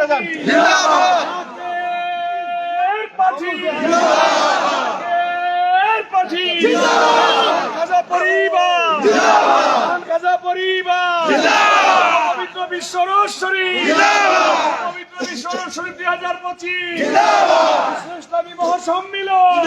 যান। গাজা পরিবার, গাজা পরিবার, পবিত্র বিশ্ব রোজশরী, পবিত্র বিশ্ব রোজশরী 2025 ইসলামী মহাসম্মিলন।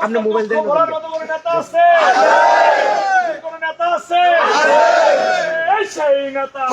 আপনি মোবাইল দেন নেতা আছে, কোন নেতা আছে? এই সেই নেতা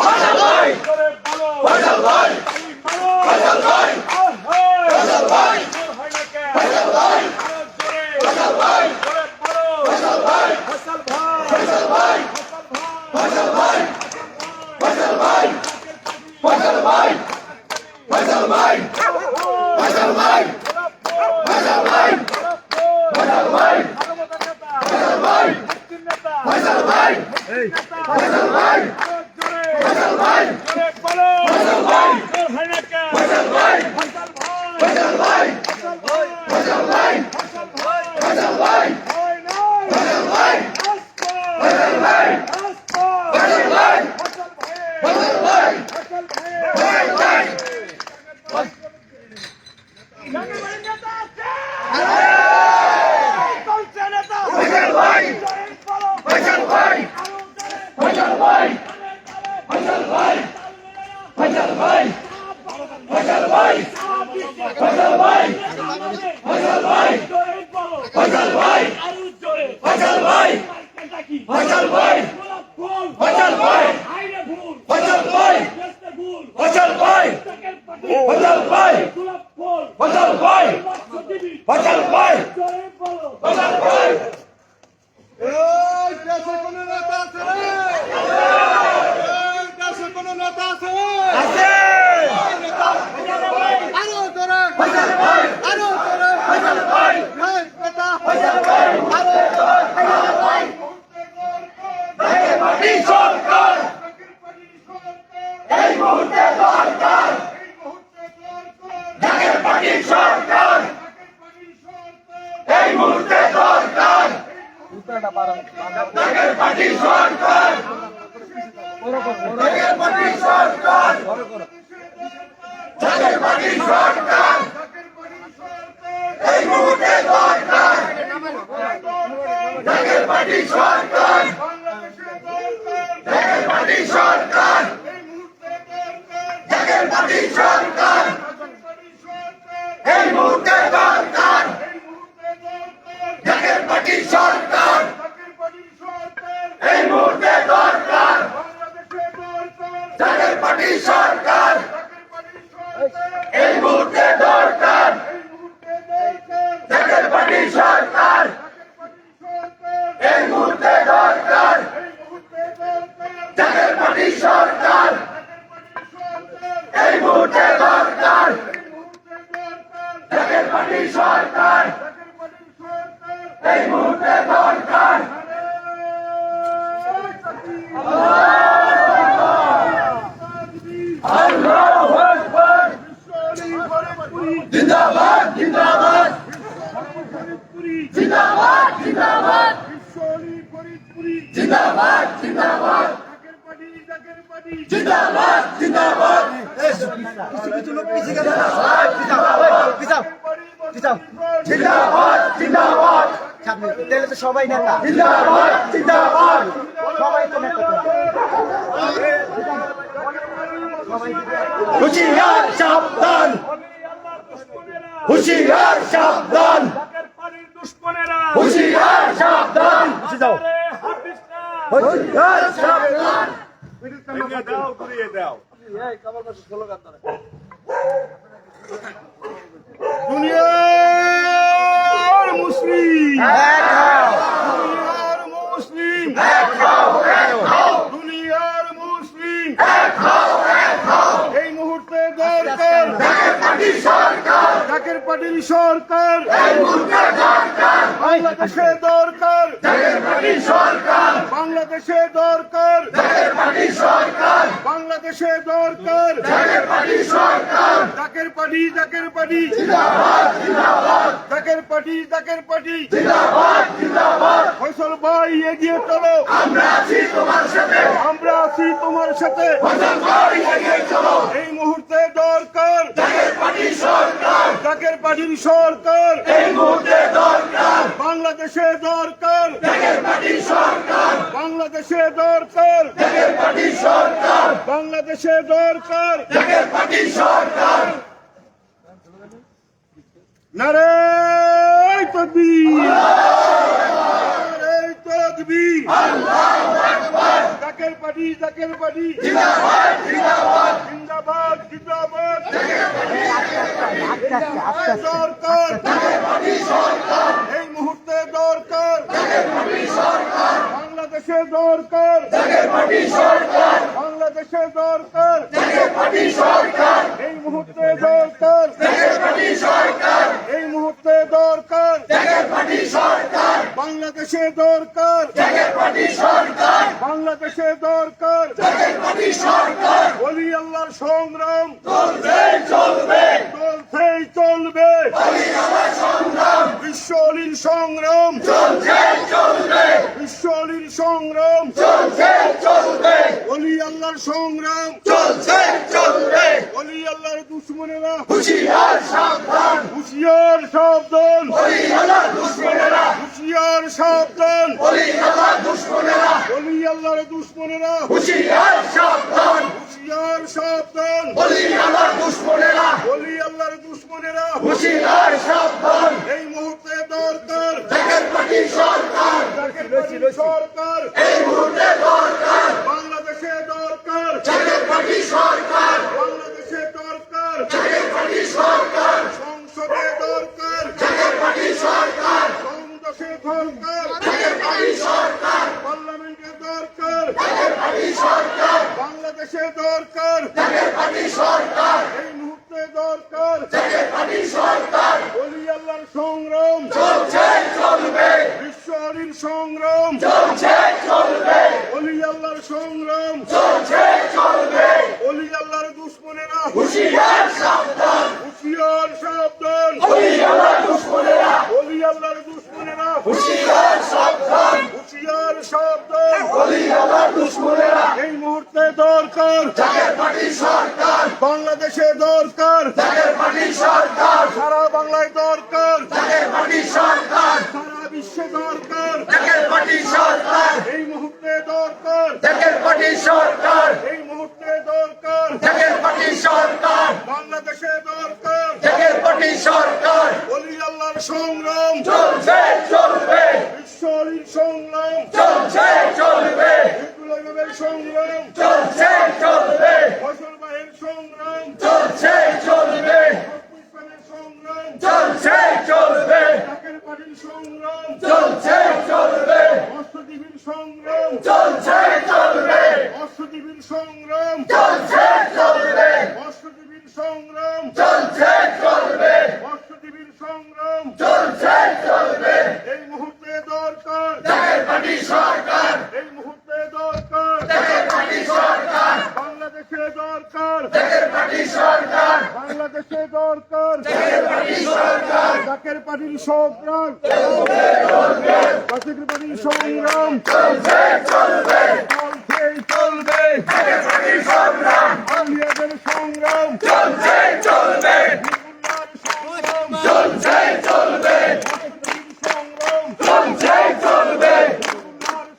সবাই নেতা জিন্দাবাদ জিন্দাবাদ সবাই তো নেতা হুঁশিয়ার সাবধান, অলি আল্লাহর দুশমনেরা, হুঁশিয়ার সাবধান, জাকের পানির দুশমনেরা, হুঁশিয়ার সাবধান, বাজারে হাফিজরা, হুঁশিয়ার সাবধান। দাও ঘুরিয়ে দাও। দুনিয়ার মুসলিম, দুনিয়ার মুসলিম, দুনিয়ার মুসলিম, এই মুহূর্তে দরকার জাকের পাটিল সরকার, বাংলাদেশে দরকার, বাংলাদেশে দরকার, বাংলাদেশে দরকার, জাকের পাটি, জাকের পাটি, জাকের পাটি, জাকের পাটি, ফয়সাল ভাই এগিয়ে চলো, আমরা আছি তোমার সাথে, আমরা আছি তোমার সাথে, এই মুহূর্তে দরকার জাকের পাটির সরকার, জাকের পাটির সরকার, এই মুহূর্তে দরকার বাংলাদেশে দরকার জাকের পাটির সরকার, বাংলাদেশে দরকার জাকের পাটির সরকার, বাংলাদেশে দরকার জাকের পাটির সরকার। নারে তাকবীর, নারে তাকবীর, আল্লাহু আকবার, জাকের পাটি, জাকের পাটি, জিন্দাবাদ, জিন্দাবাদ, জিন্দাবাদ, জিন্দাবাদ, জাকের পাটি, সরকার, জাকের পাটি সরকার, এই মুহূর্তে দরকার জাকের পাটি সরকার, বাংলাদেশে দরকার জাকের পাটি সরকার, বাংলাদেশে দরকার জাকের পাটি সরকার, এই মুহূর্তে দরকার জাকের পাটি সরকার, এই মুহূর্তে দরকার জাকের পাটি সরকার, বাংলাদেশে দরকার জাকের পাটি সরকার, বাংলাদেশে দরকার জাকের পাটি সরকার, ওলি আল্লাহর সংগ্রাম চলছে চলবে, চলছে চলবে, ওলি আল্লাহর সংগ্রাম, বিশ্ব অলির সংগ্রাম চলছে চলবে, বিশ্ব অলির সংগ্রাম চলছে চলবে, ওলি আল্লাহর সংগ্রাম চলছে চলবে, ওলি আল্লাহর দুশমনেরা হুঁশিয়ার সাবধান, হুঁশিয়ার সাবধান, ওলি আল্লাহর দুশমনেরা হুঁশিয়ার সাবধান, ওলি আল্লাহর দুশমনেরা, ওলি আল্লাহর দুশমনেরা হুঁশিয়ার সাবধান, হুঁশিয়ার সাবধান, ওলি আল্লাহর দুশমনেরা, ওলি আল্লাহর দুশমনেরা হুঁশিয়ার সাবধান, এই মুহূর্তে দরকার জাকের পাটি সরকার, জাকের পাটি সরকার, এই মুহূর্তে দরকার বাংলাদেশে দরকার জাকের পাটি সরকার, বাংলাদেশে দরকার জাকের পাটি সরকার, সংসদে দরকার জাকের পাটি সরকার, সংসদে দরকার জাকের পাটি সরকার, পার্লামেন্টে দরকার জাকের পাটি সরকার, বাংলাদেশে দরকার জাকের পাটি সরকার, এই মুহূর্তে দরকার জাকের পাটি সরকার, ওলি আল্লাহর সংগ্রাম চলছে চলবে, বিশ্ব অলির সংগ্রাম চলছে চলবে, ওলি আল্লাহর সংগ্রাম চলছে চলবে, ওলি আল্লাহর দুশমনেরা হুঁশিয়ার সাবধান, হুঁশিয়ার সাবধান, ওলি আল্লাহর দুশমনেরা, ওলি আল্লাহর দুশমনেরা হুঁশিয়ার সাবধান, হুঁশিয়ার সাবধান, ওলি আল্লাহর দুশমনেরা, এই মুহূর্তে দরকার জাকের পাটি সরকার, বাংলাদেশে দরকার জাকের পাটি সরকার, সারা বাংলায় দরকার জাকের পাটি সরকার, সারা বিশ্বে দরকার জাকের পাটি সরকার, এই মুহূর্তে দরকার জাকের পাটি সরকার, এই মুহূর্তে দরকার জাকের পাটি সরকার, বাংলাদেশে দরকার জাকের পাটি সরকার, ওলি আল্লাহর সংগ্রাম চলছে চলবে, বিশ্ব অলির সংগ্রাম চলছে চলবে, বিপুল ইমামের সংগ্রাম চলছে চলবে, ফয়সাল ভাইয়ের সংগ্রাম চলছে চলবে, ইসলামের সংগ্রাম চলছে চলবে, জাকের পাটির সংগ্রাম চলছে চলবে, অষ্টদীপের সংগ্রাম চলছে চলবে, অষ্টদীপের সংগ্রাম চলছে চলবে, অষ্টদীপের সংগ্রাম চলছে চলবে, অষ্টদীপের সংগ্রাম চলছে চলবে, এই মুহূর্তে দরকার জাকের পাটি সরকার, এই মুহূর্তে দরকার জাকের পাটি সরকার, বাংলাদেশে দরকার জাকের পাটি সরকার, বাংলাদেশে দরকার জাকের পাটি সরকার, জাকের পাটির সংগ্রাম চলছে চলবে, জাকের পাটির সংগ্রাম চলছে চলবে, চলছে চলবে, জাকের পাটির সংগ্রাম, আলিয়াদের সংগ্রাম চলছে চলবে, সংগ্রাম চলছে চলবে, সংগ্রাম চলছে চলবে,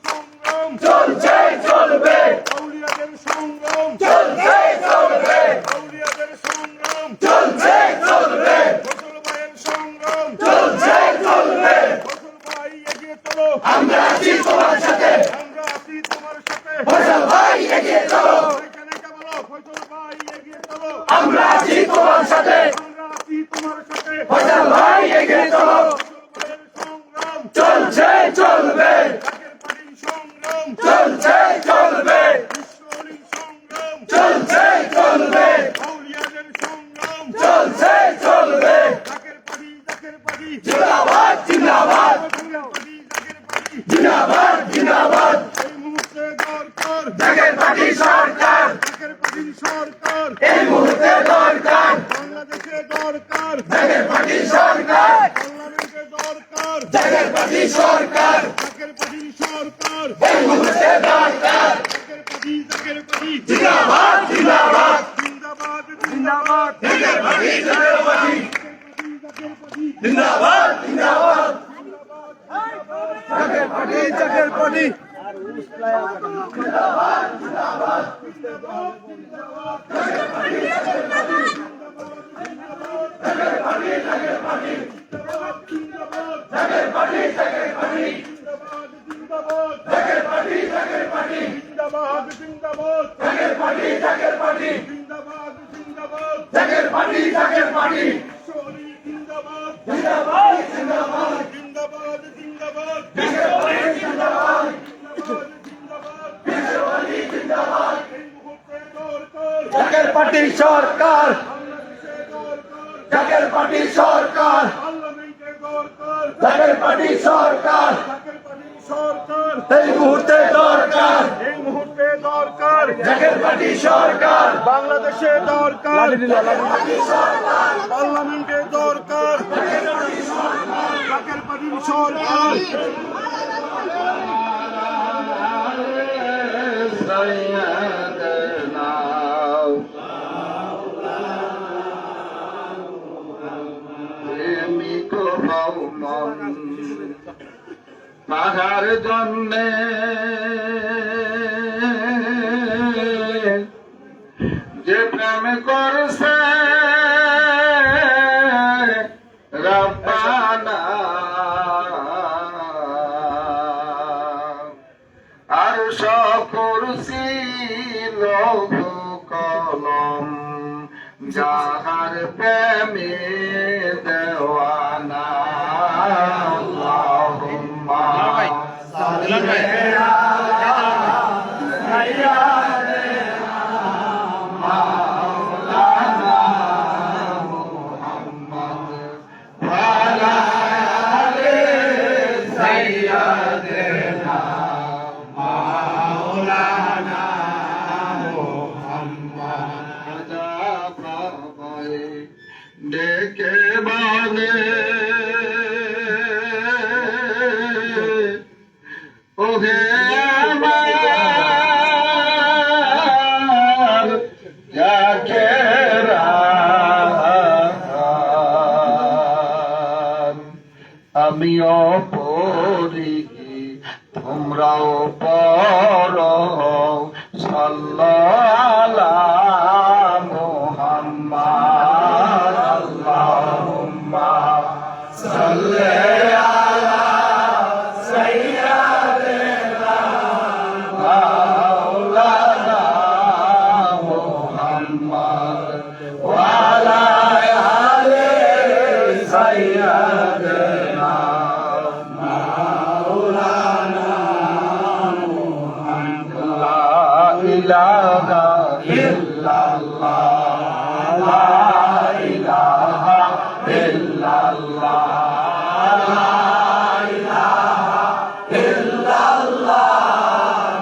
সংগ্রাম চলছে চলবে, আউলিয়াদের সংগ্রাম চলছে চলবে, সাথে আমরা আছি তোমার সাথে ফয়সাল ভাই এগিয়ে চলো সংগ্রাম চলছে চলবে জাকের পার্টির সংগ্রাম চলছে চলবে বিশ্বলীর সংগ্রাম চলছে চলবে আউলিয়াদের সংগ্রাম চলছে চলবে জাকের পার্টি জিন্দাবাদ জিন্দাবাদ জাকের পার্টি জিন্দাবাদ জিন্দাবাদ এই মুহূর্তে দরকার জাকের পার্টি সরকার জাকের পার্টির সরকার এই মুহূর্তে দরকার বাংলাদেশে দরকার জাকের পার্টি সরকার পার্লামেন্টে দরকার জাকের পার্টি সরকার জাকের পার্টির সরকার এই মুহূর্তে দরকার জাকের পার্টি জিন্দাবাদ জিন্দাবাদ জিন্দাবাদ জিন্দাবাদ Zaker party Zaker party Zaker party জিন্দাবাদ জিন্দাবাদ জাকের পার্টি জিন্দাবাদ জিন্দাবাদ জাকের পার্টি জাকের পার্টি জিন্দাবাদ জিন্দাবাদ জাকের পার্টি জাকের পার্টি শরী জিন্দাবাদ জিন্দাবাদ জিন্দাবাদ জিন্দাবাদ জিন্দাবাদ জিন্দাবাদ জিন্দাবাদ জিন্দাবাদ এই মুহূর্তে দরকার জাকের পার্টি সরকার বাংলাদেশে দরকার জাকের পার্টি সরকার পার্লামেন্টে দরকার জাকের পার্টি সরকার জাকের পার্টির সরকার এই মুহূর্তে দরকার এই মুহূর্তে দরকার জাকের পার্টি সরকার বাংলাদেশে দরকার পার্লামেন্টে দরকার জাকের পার্টির সরকার তাহার জন্যে যে প্রেম করছে রব্বানা আর সকুরসি লৌহ কলম যাহার প্রেমে দেওয়ানা আল্লাহুম্মা সাল্লি ডেকে বলে ওহে আমার জাকেরা আমিও পড়ি তোমরাও পড়ো সাল্লাল্লাহু মুহাম্মাদ আল্লাহুম্মা সাল্লি আলা সাইয়্যিদিনা মাওলানা মুহাম্মদ ওয়া আলা আলি সাইয়্যিদিনা ইলাহা ইল্লাল্লাহ লা ইলাহা ইল্লাল্লাহ লা ইলাহা ইল্লাল্লাহ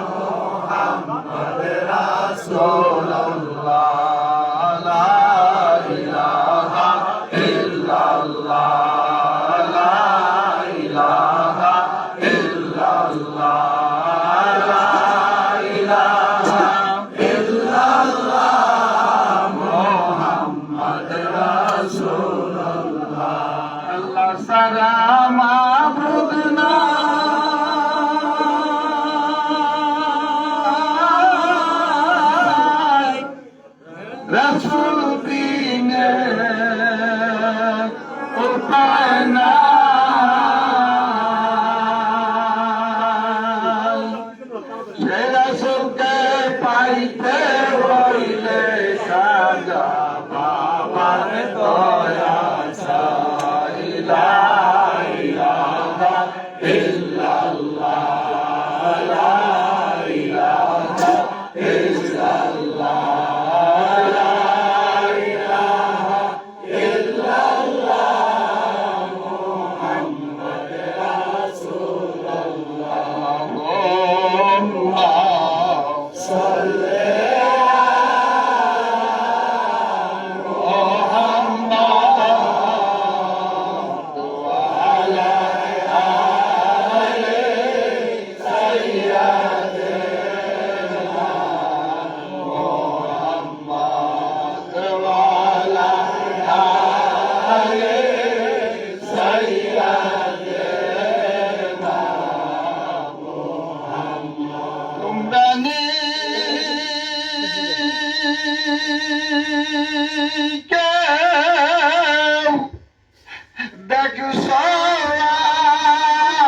মুহাম্মাদুর রাসূলুল্লাহ লা ইলাহা ইল্লাল্লাহ লা ইলাহা ইল্লাল্লাহ আল্লাহ সারা মাবুদ নাই রাসূল বিনে উপায় নাই সে রাসূলকে পাইতে হইলে সাজা বাবার কেউ দেখছ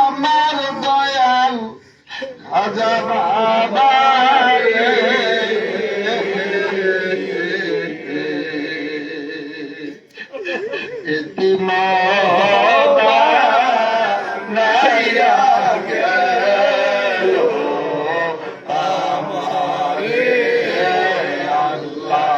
আমার দয়াল খাজা বাবা রে। এতিম নাইয়া গেল আমারে আল্লাহ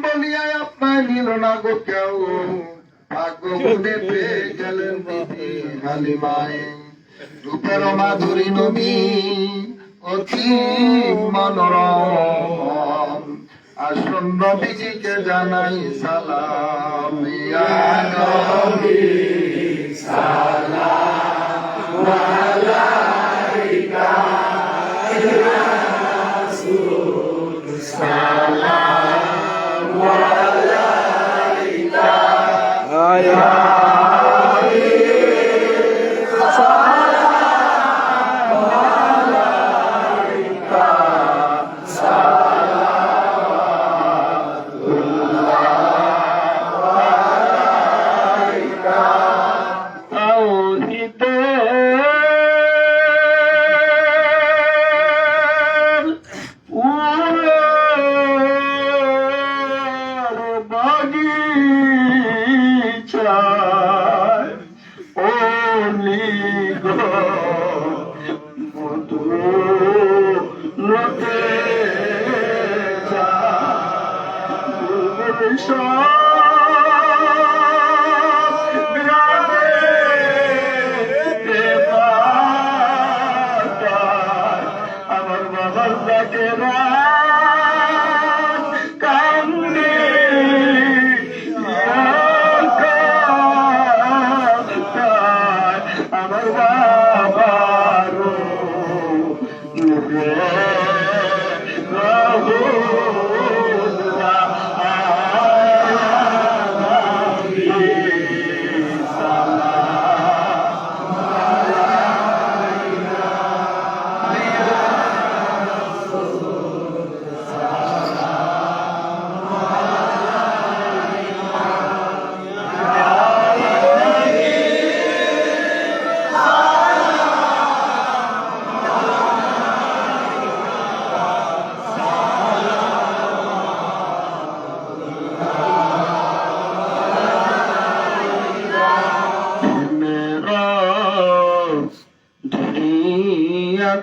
বলিয়ায় আপনার নিল না গো কেউ ভাগ্যে পেয়ে গেলেন দিদি হালিমায় রূপের মাধুরী নবী অতি মনোরম আসুন নবীজিকে জানাই সালাম ইয়া নবী সালাম আলাইকা ইয়া রাসূল সালাম আলাইকা ইয়া আমার বাবার ডাকেরা কান্দে আমার বাবার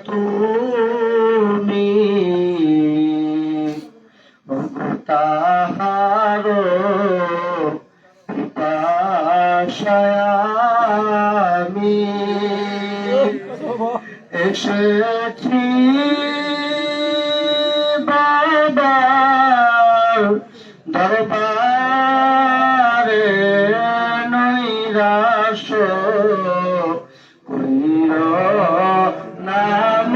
তুমি তাহার পাশায়ামি এসেছি বাবা দরবারে নৈরাশ নাম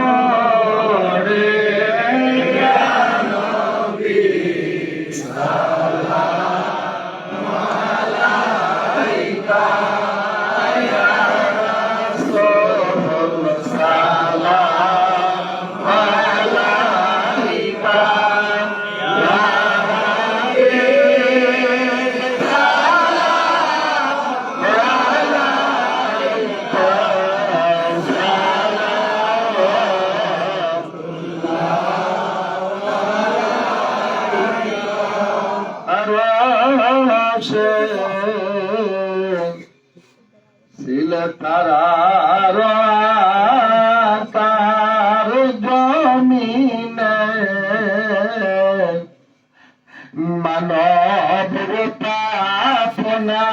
রে তারার তার জমিনে মানব রূপাপনা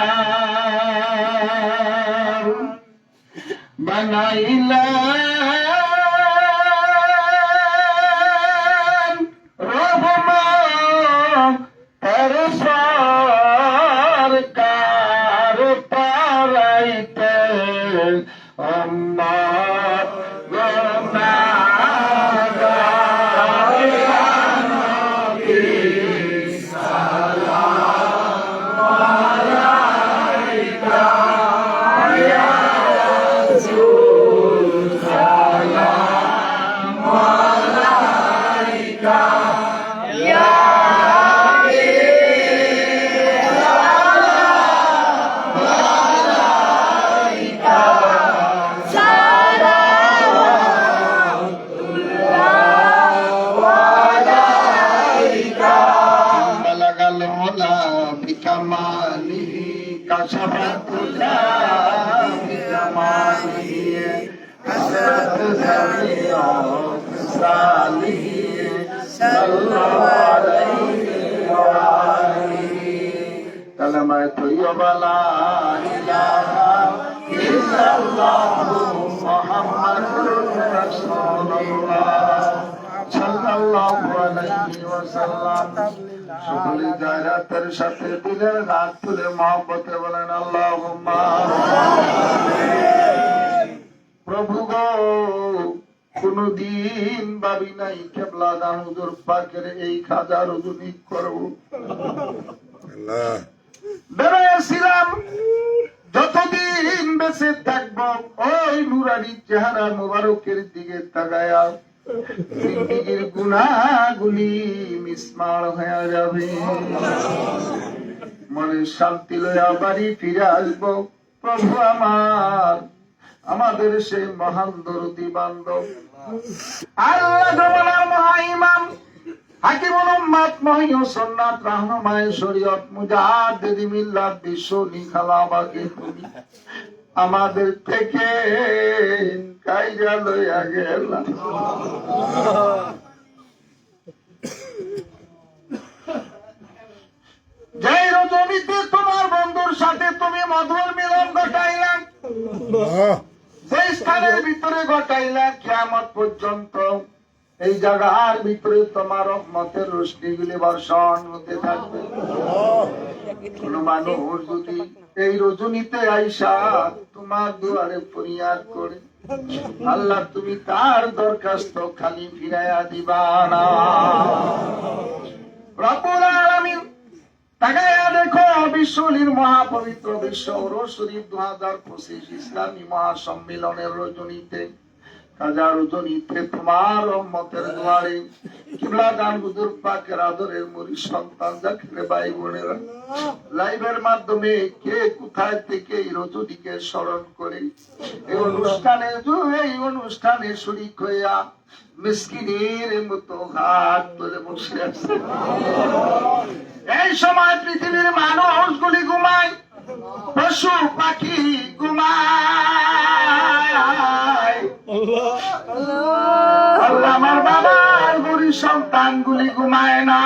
বানাইলা بلغ العلا بكماله كشف الدجى بجماله حسرت جميع خصاله صلى الله عليه وآله كلمة طيبة لا إله إلا الله محمد رسول الله সাল্লাল্লাহু আলাইহি ওয়াসাল্লাম। সকলে গায়রাতের সাথে দিলের হাত তুলে মহব্বতে বলেন আল্লাহুম্মা আমিন। প্রভু গো, কোনদিন ভাবি নাই কেবলা দান হুজুর পাকের এই খাজা রজনী করব। বেড়েছিলাম যতদিন বেঁচে থাকবো ওই নুরানি চেহারা মোবারকের দিকে তাকায়া জিন্দেগির গুনাহগুলি মিসমার হয়ে যাবে, মনে শান্তি লইয়া বাড়ি ফিরে আসবো। প্রভু আমার, আমাদের সেই মহান দরদি বান্ধব আল্লাহ জমানার মহা ইমাম হাকিমুল উম্মাত মহিউ সুন্নাত রাহনুমায়ে শরীয়ত মুজাদ্দিদি মিল্লাত বিশ্ব নিখালাবাকে তুমি আমাদের থেকে কাইরা লইয়া গেলা। যে রজনীতে তোমার বন্ধুর সাথে তুমি মধুর মিলন ঘটাইলা, যে স্থানের ভিতরে ঘটাইলা কিয়ামত পর্যন্ত এই জায়গার ভিতরে তোমার রহমতের রোশনীগুলি বর্ষণ হতে থাকবে। কোন মানুষ যদি এই রজনীতে আইসা তোমার দুয়ারে ফরিয়াদ করে, আল্লাহ তুমি তার দরখাস্ত খালি ফিরাইয়া দিবা না। রব্বুল আলামিন তাকায়া দেখো, বিশ্বলীর মহাপবিত্র বিশ্ব ওরস শরীফ 2025 ইসলামী মহাসম্মেলনের রজনীতে খাজা রজনীতে তোমার রহমতের দুয়ারে কিবলা গান হুজুর পাকের আদরের মুরিদ সন্তান জাকির ভাই বোনেরা লাইভের মাধ্যমে কে কোথায় থেকে এই রজনীকে স্মরণ করে এই অনুষ্ঠানে শরীক হইয়া মিসকিনের মতো হাত তুলে বসে আছে। এই সময় পৃথিবীর মানুষগুলি ঘুমায়, পশু পাখি ঘুমায়, আল্লাহ আমার বাবার বুড়ি সন্তানগুলি ঘুমায় না।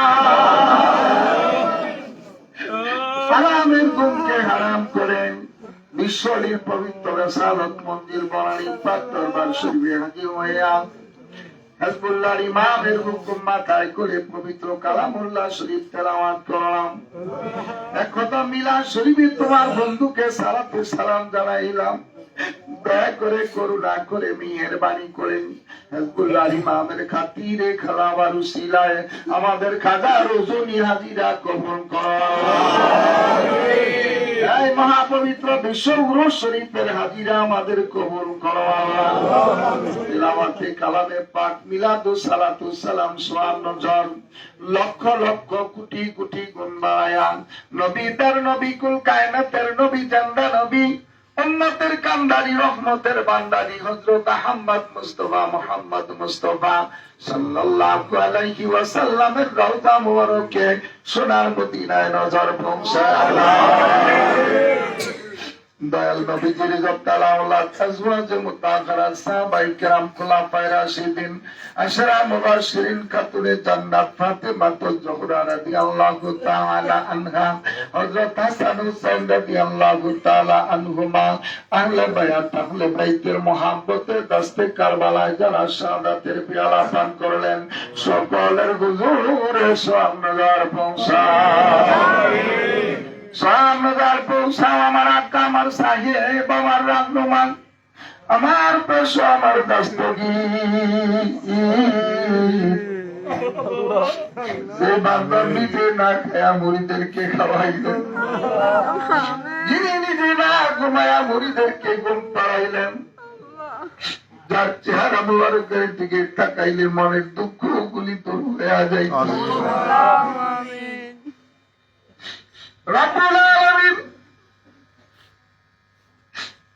হারামের ঘুমকে হারাম করে বিশ্বলীর পবিত্র রেসালত মন্দির বনানী পাক দরবার শরীফে হাজির হইয়া হিজবুল্লাহর ইমামের হুকুম মাথায় করে পবিত্র কালামুল্লাহ শরীফ তেলাওয়াত করলাম। এক কথা মিলাদ শরীফে তোমার বন্ধুকে সালাতে সালাম জানাইলাম। দয়া করে করুণা করে মেহেরবানি করেন হিজবুল্লাহর ইমামের খাতিরে খালাবার উসিলায় আমাদের খাজা রজনী হাজিরা কবুল করুন। এই মহাপবিত্র বিশ্ব উরুস শরীফের হাজিরা আমাদের কবুল করুন আল্লাহ। তিলাওয়াতে কালামে পাক মিলাদুস সালাতুস সালাম সোয়ান্ন জন লক্ষ লক্ষ কোটি কোটি গুণ বাড়ায়া নবীদের নবী কুল কায়নাতের নবী জান্দা নবী উম্মতের কান্দারি রহমতের বান্দারি হযরত আহমদ মুস্তাফা সাল্লাল্লাহু আলাইহি ওয়াসাল্লামের রওজা মুবারকে সোনার মদিনায় নজর পৌঁছায়। দয়াল নবীজির যত্তালা আওলাদ আজওয়াজ মুতাহহারা সাহাবায়ে কেরাম খুলাফায়ে রাশিদিন আশরা মুবাশশিরিন খাতুনে জান্নাত ফাতেমা জোহরা রাদিয়াল্লাহু তাআলা আনহা হযরত হাসান হুসাইন রাদিয়াল্লাহু তাআলা আনহুমা আহলে বায়াত আহলে বাইতের মুহাব্বতে দস্তে কারবালায় যারা শাহাদাতের পেয়ালা পান করলেন সকলের হুজুরে সামনেদার পৌঁছায়। সামনেদার পৌঁছাও আমার আকা আমার সাহেব আমার রাহনুমান আমার পেশা আমার দস্তগীর যে বান্দা নিজে না খায়া মুরিদেরকে খাওয়াইলেন, যিনি নিজে না ঘুমায়া মুরিদেরকে ঘুম পাড়াইলেন, যার চেহারা মুবারকের দিকে তাকাইলে মনের দুঃখ গুলি দূর হয়ে দেয়া যায়। রব্বুল আলামিন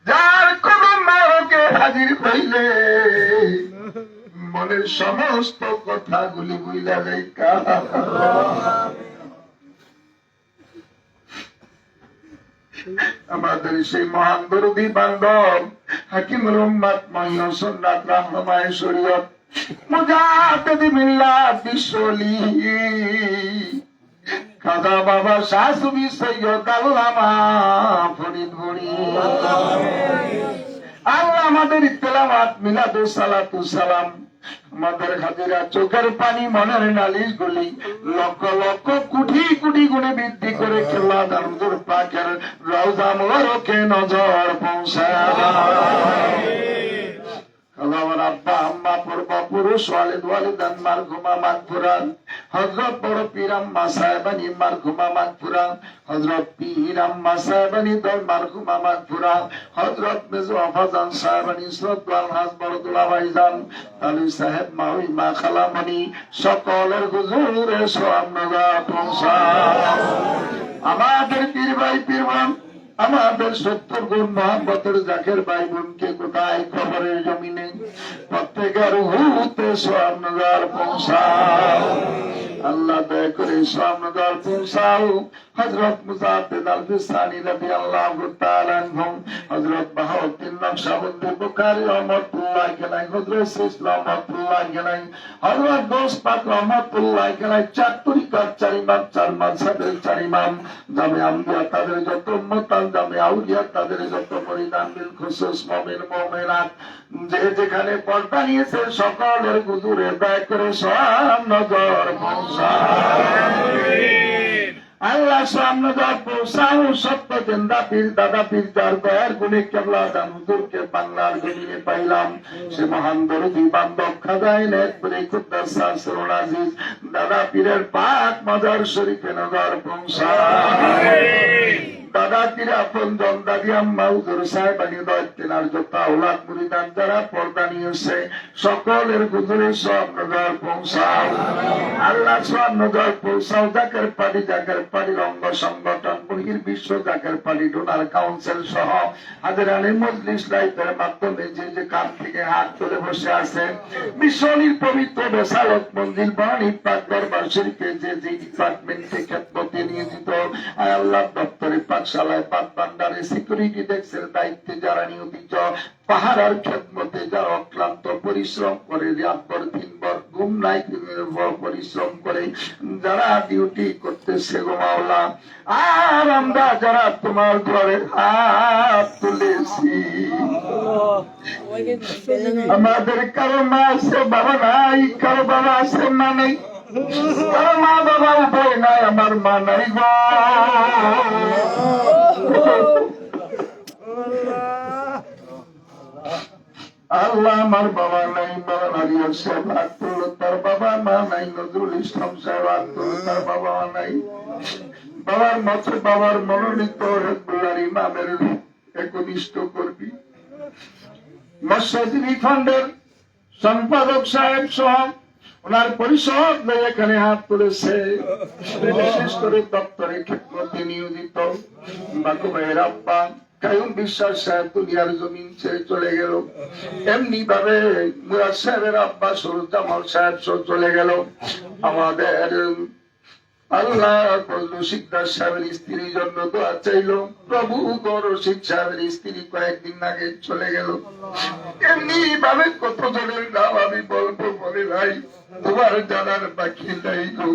যার কোন নরকে হাজির হইলে মনের সমস্ত কথাগুলি বুঝলা যায়। আমাদের সেই মহান দরদি বান্ধব হাকিমুল উম্মাত মাইয়ুন সুন্নাত রাহমায়ে শরীয়ত মুজাদ্দিদ মিল্লাত বিশ্বলি খাজা বাবা শাহ সুফি সৈয়দ আল্লামা ফরিদ বুড়ি আল্লাহ আমাদের তেলাওয়াত মিলাদুস সালাতুস সালাম আমাদের হাজিরা চোখের পানি মনের নালিশ গুলি লক্ষ লক্ষ কোটি কোটি গুণে বৃদ্ধি করে খেলা দারুদুর পাকের রওজা মোবারকে নজর পৌঁছায়। আমার আব্বা আম্মা পূর্বপুরুষ ওয়ালিদ ওয়ালিদান মারহুমা মাগফুরান হযরত বড় পীর আম্মা সাহেবানি মারহুমা মাগফুরান হযরত পীর আম্মা সাহেবানি দল মারহুমা মাগফুরান হযরত মেজো আফাজান সাহেবানি শ্রদ্ধাল হাজ বড়দুলা ভাইজান আলী সাহেব মাউই মা খালামণি সকলের হুজুরে সোয়ামনগর পৌঁছায়। আমাদের পীর ভাই পীরবান আমাদের 70 গুণ মোহাম্মতের জাকের ভাই বোনকে কোথায় খবরের জমিনে প্রত্যেকের হুতে সোয়ামনগর পৌঁছাও। আল্লাহ দয়া করে সোয়ামনগর পৌঁছাও। হযরত মুজাদ্দিদ আল বিসানি রাদিয়াল্লাহু তাআলা আনহু হযরত বাহাউদ্দিন নকশবন্দি বুখারী রাহমাতুল্লাহি আলাইহি হযরত ইসলাম রাহমাতুল্লাহি আলাইহি হযরত দোস্ত পাক রাহমাতুল্লাহি আলাইহি চার তরিকার চার ইমাম চার মাযহাবের চার ইমাম জামে আম্বিয়া তাদের যত উম্মতান জামে আউলিয়া তাদের যত পরিধান বিল খুসুস মুমিন মুমিনাত যে যেখানে পর্দা নিয়েছে সকলের হুজুরে দয়া করে সোয়ামনগর পৌঁছায়। আল্লাহ সোয়ামনগর পৌঁছাও। সত্য জিন্দা পীর দাদা পীর যার দয়ার গুণে কেবলা দান হুজুরকে বাংলার জমিনে পাইলাম সে মহান দরদি বান্ধব খাজাইন একবারে কুদ্দাস সাসরুল আজিজ দাদা পীরের পাক মাজার শরীফে নজর পৌঁছায়। দাদা পীর আপন জন দাদি আম্মা হুজুর সাহেবানি দয়তেনার যত আওলাদ মুরিদান যারা পর্দা নিয়েছে সকলের হুজুরে সোয়ামনগর পৌঁছাও। আল্লাহ সোয়ামনগর পৌঁছাও। জাকের পাড়ির অঙ্গ সংগঠন বহির বিশ্ব জাকের পাড়ি ডোনার কাউন্সিল সহ হাজারানি মজলিস লাইফের মাধ্যমে যে যে কাম থেকে হাত তুলে বসে আছে বিশ্বলীর পবিত্র বেসালত মঞ্জিল বাণী পাক দরবার শরীফে যে যে ডিপার্টমেন্টে খেদমতে নিয়োজিত আল্লাহ দপ্তরে পাঠশালায় পাঠ ভান্ডারে সিকিউরিটি ডেস্কের দায়িত্বে যারা নিয়োজিত পাহাড়ার খেদমতে যারা অক্লান্ত পরিশ্রম করে রাতভর দিনভর ঘুম নাই পরিশ্রম করে যারা ডিউটি করতেছে গো মাওলা আর আমরা যারা তোমার ঘরে হাত তুলেছি আমাদের কারো মা আছে বাবা নাই কারো বাবা আছে মা নেই কারো মা বাবা উপায় নাই আমার মা নাই গো আল্লাহ আমার বাবা নাই বাবা নারিয়ার সাহেব হাত তুললো তার বাবা মা নাই নজরুল ইসলাম সাহেব হাত তুললো তার বাবা মা নাই বাবার মতো বাবার মনোনীত হেদবুল্লাহর ইমামের একনিষ্ঠ করবি মসজিদ ফান্ডের সম্পাদক সাহেব সহ ওনার পরিষদ এখানে হাত তুলেছে বিশেষ করে দপ্তরে খেদমতে নিয়োজিত বাকু ভাইয়ের আব্বা কায়ুম বিশ্বাস সাহেব দুনিয়ার জমিন ছেড়ে চলে গেল এমনি ভাবে মুরাদ সাহেবের আব্বা সরুজ্জামাল সাহেব চলে গেল আমাদের আল্লাহ রশিদ দাস সাহেবের স্ত্রীর জন্য দোয়া চাইলো প্রভু রশিদ সাহেবের স্ত্রী কয়েকদিন আগে চলে গেল এমনি ভাবে কত জনের নাম আমি বলবো বলে ভাই তোমার জানার বাকি নাই গো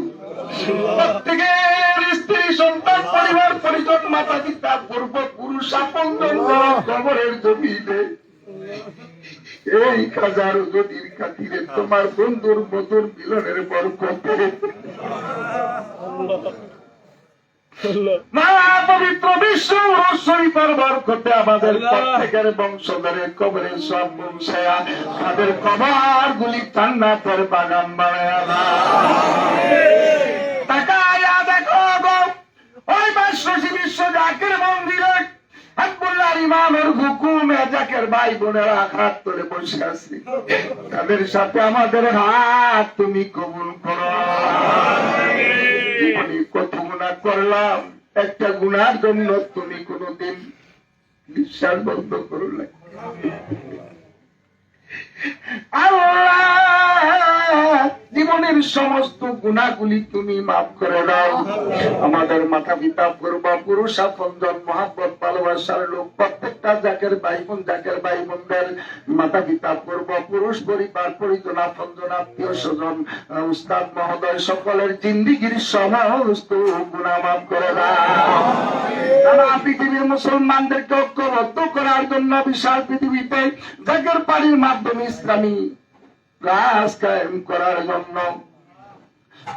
প্রত্যেকের স্ত্রী সন্তান পরিবার পরিজন মাতা পিতা পূর্বপুরুষ আপন কবরের জমিনে এই কাজার নদীর খাতিরে তোমার বন্ধুর মধুর মিলনের বরকতে মা পবিত্র বিশ্ব শরীফের বরকতে আমাদের প্রত্যেকের বংশধরের কবরে সব পৌঁছায়া তাদের কবর গুলি জান্নাতের বাগান বানায়া তাকায়া দেখো গো ওই বাসরসী বিশ্ব জাকের মন্দিরে হেদবুল্লাহর ইমামের হুকুমে জাকের ভাই বোনেরা হাত তুলে বসে আছে তাদের সাথে আমাদের হাত তুমি কবুল করো। জীবনে কত গুনাহ করলাম, একটা গুনার জন্য তুমি কোনদিন বিশ্বাস বন্ধ করো না। আল্লাহ, জীবনের সমস্ত গুনাহগুলি তুমি মাফ করে দাও। আমাদের মাতা পিতা পূর্বপুরুষ আপনজন মহব্বত ভালোবাসার লোক প্রত্যেকটা জাকের ভাই বোনদের মাতা পিতা পূর্বপুরুষ পরিবার পরিজন আপনজন আত্মীয় স্বজন উস্তাদ মহোদয় সকলের জিন্দিগির সমস্ত গুনাহ মাফ করে দাও। সারা পৃথিবীর মুসলমানদেরকে ঐক্যবদ্ধ করার জন্য বিশাল পৃথিবীতে জাকের পানির মাধ্যমে ইসলামী রাজ কায়েম করার জন্য,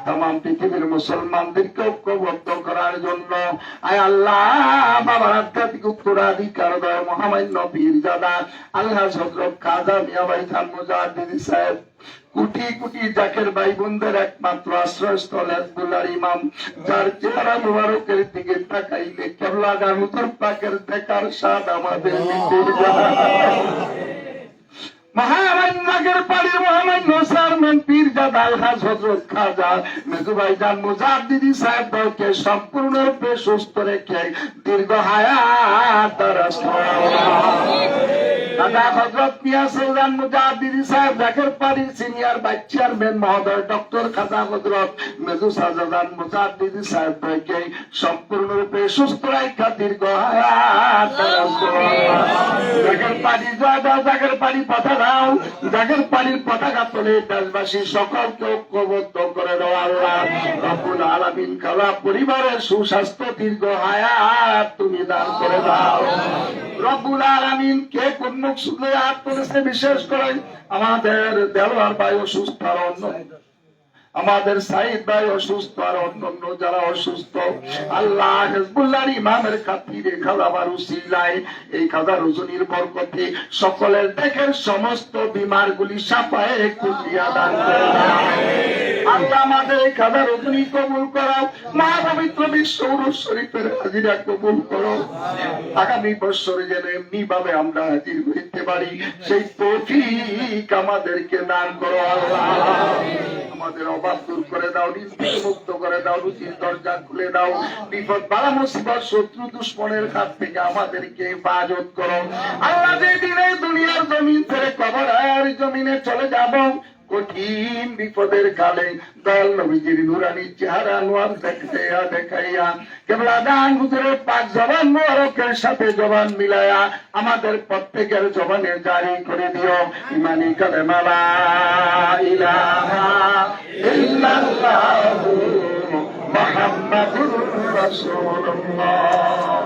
তাম পৃথিবীর মুসলমানদেরকে ঐক্যবদ্ধ করার জন্য আয় আল্লাহ বাবার আধ্যাত্মিক উত্তরাধিকার দয় মহামান্য পীরজাদা আল্লাহ হযরত খাজা মিয়া ভাই খান মুজাদ্দিদ সাহেব, কোটি কোটি জাকের ভাই বোনদের একমাত্র আশ্রয়স্থল হেজবুল্লাহর ইমাম, যার চেহারা মুবারকের দিকে তাকাইলে কেবলাগান হুজুর পাকের দেখার স্বাদ আমাদের নিকট যায়। মহামান্যের পাড়ির মহামান্য চেয়ারম্যান পীরজাদা আলহাজ হযরত খাজা মেজু ভাইজান মুজাদ্দিদ সাহেবকে সম্পূর্ণরূপে সুস্থ রেখে দীর্ঘ হায়াত দারাজ দাদা হযরত মিয়া সৌজান মুজাদ্দিদ সাহেব জাকের পাড়ির সিনিয়র ভাইস চেয়ারম্যান মহোদয় ডক্টর খাজা হযরত মেজু সাজাদান মুজাদ্দিদ সাহেবকে সম্পূর্ণরূপে সুস্থ রেখে দীর্ঘ হায়াত দারাজ জাকের পাড়ি জাকের পাড়ি পথা দাও, জাকের পানির পতাকা তোলে দেশবাসী সকলকে ঐক্যবদ্ধ করে দাও। আল্লাহ রব্বুল আলামিন কালা পরিবারের সুস্বাস্থ্য দীর্ঘ হায়াত তুমি দান করে দাও। রব্বুল আলামিন কে কোন মকসুদে হাত তুলেছে, বিশেষ করে আমাদের দেওয়ার ভাই অসুস্থ, আর অন্য আমাদের সাইদ ভাই অসুস্থ, আর অন্যান্য যারা অসুস্থ আল্লাহ হেজবুল্লাহর ইমামের খাতিরে খালাবার উসিলায় এই খাজা রজনীর বরকতে সকলের দেখের সমস্ত বিমারগুলি সাফায়ে কুলিয়া দান করে দাও। আল্লাহ আমাদের এই খাজা রজনী কবুল করো, মহাপবিত্র বিশ্ব উরুস শরীফের হাজিরা কবুল করো। আগামী বছরে যেন এমনি ভাবে আমরা হাজির হইতে পারি সেই তৌফিক আমাদেরকে দান করো। আল্লাহ আমাদের অভাব দূর করে দাও, রিজিক মুক্ত করে দাও, রুজির দরজা খুলে দাও, বিপদ বালা মুসিবত শত্রু দুশ্মনের হাত থেকে আমাদেরকে হেফাজত করো। আল্লাহ যে দিনে দুনিয়ার জমিন ছেড়ে কবরের জমিনে চলে যাব, কঠিন বিপদের কালে দয়াল নবীজির নুরানি চেহারা নোয়ার দেখাইয়া কেবলা দান হুজুরের পাক জবান মোবারকের সাথে জবান মিলায়া আমাদের প্রত্যেকের জবানে জারি করে দিও ইমানি কালেমা লা ইলাহা ইল্লাল্লাহু মুহাম্মাদুর রাসূলুল্লাহ।